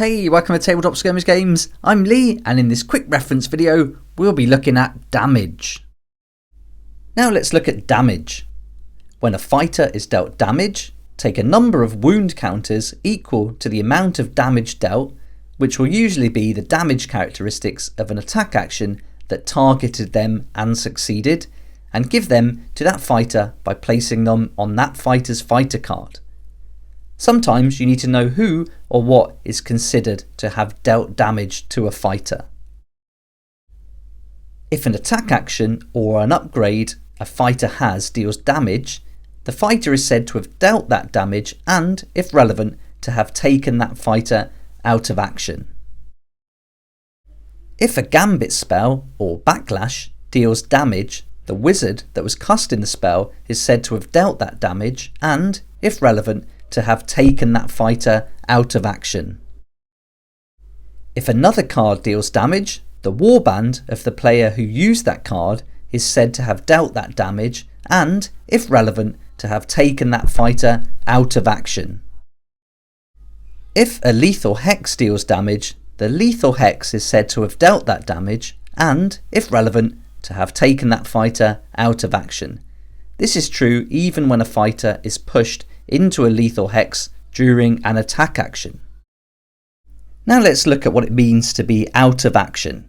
Hey, welcome to Tabletop Skirmish Games. I'm Lee, and in this quick reference video, we'll be looking at damage. Now let's look at damage. When a fighter is dealt damage, take a number of wound counters equal to the amount of damage dealt, which will usually be the damage characteristics of an attack action that targeted them and succeeded, and give them to that fighter by placing them on that fighter's fighter card. Sometimes you need to know who or what is considered to have dealt damage to a fighter. If an attack action or an upgrade a fighter has deals damage, the fighter is said to have dealt that damage and, if relevant, to have taken that fighter out of action. If a gambit spell or backlash deals damage, the wizard that was cast in the spell is said to have dealt that damage and, if relevant, to have taken that fighter out of action. If another card deals damage, the warband of the player who used that card is said to have dealt that damage and, if relevant, to have taken that fighter out of action. If a lethal hex deals damage, the lethal hex is said to have dealt that damage and, if relevant, to have taken that fighter out of action. This is true even when a fighter is pushed into a lethal hex during an attack action. Now let's look at what it means to be out of action.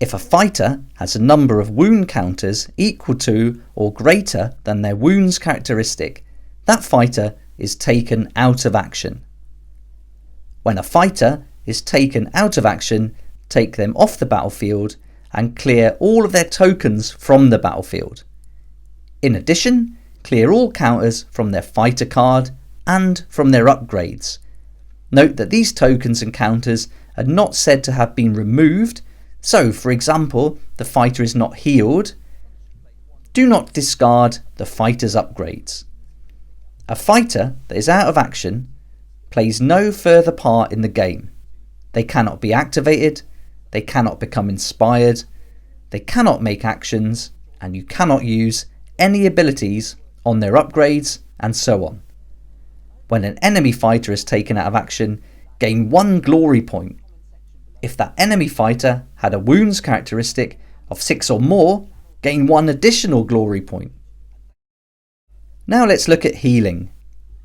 If a fighter has a number of wound counters equal to or greater than their wounds characteristic, that fighter is taken out of action. When a fighter is taken out of action, take them off the battlefield and clear all of their tokens from the battlefield. In addition, clear all counters from their fighter card and from their upgrades. Note that these tokens and counters are not said to have been removed, so for example, the fighter is not healed. Do not discard the fighter's upgrades. A fighter that is out of action plays no further part in the game. They cannot be activated, they cannot become inspired, they cannot make actions, and you cannot use any abilities on their upgrades, and so on. When an enemy fighter is taken out of action, gain 1 glory point. If that enemy fighter had a wounds characteristic of 6 or more, gain 1 additional glory point. Now let's look at healing.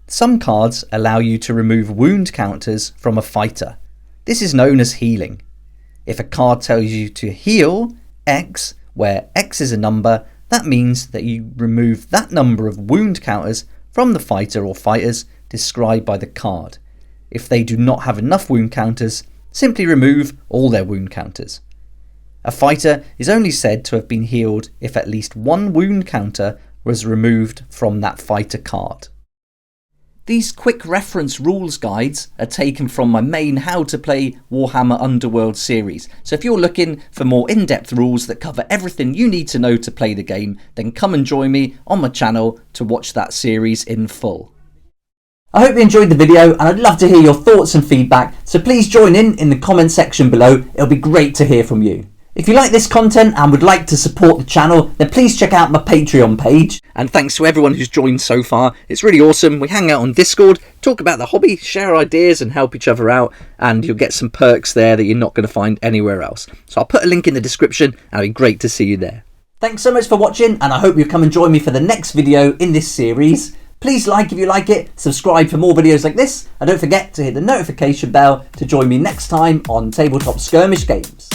Some cards allow you to remove wound counters from a fighter. This is known as healing. If a card tells you to heal X, where X is a number, that means that you remove that number of wound counters from the fighter or fighters described by the card. If they do not have enough wound counters, simply remove all their wound counters. A fighter is only said to have been healed if at least 1 wound counter was removed from that fighter card. These quick reference rules guides are taken from my main How to Play Warhammer Underworlds series, so if you're looking for more in-depth rules that cover everything you need to know to play the game, then come and join me on my channel to watch that series in full. I hope you enjoyed the video, and I'd love to hear your thoughts and feedback, so please join in the comment section below. It'll be great to hear from you. If you like this content and would like to support the channel, then please check out my Patreon page. And thanks to everyone who's joined so far. It's really awesome. We hang out on Discord, talk about the hobby, share ideas and help each other out. And you'll get some perks there that you're not going to find anywhere else. So I'll put a link in the description and it'll be great to see you there. Thanks so much for watching, and I hope you'll come and join me for the next video in this series. Please like if you like it, subscribe for more videos like this, and don't forget to hit the notification bell to join me next time on Tabletop Skirmish Games.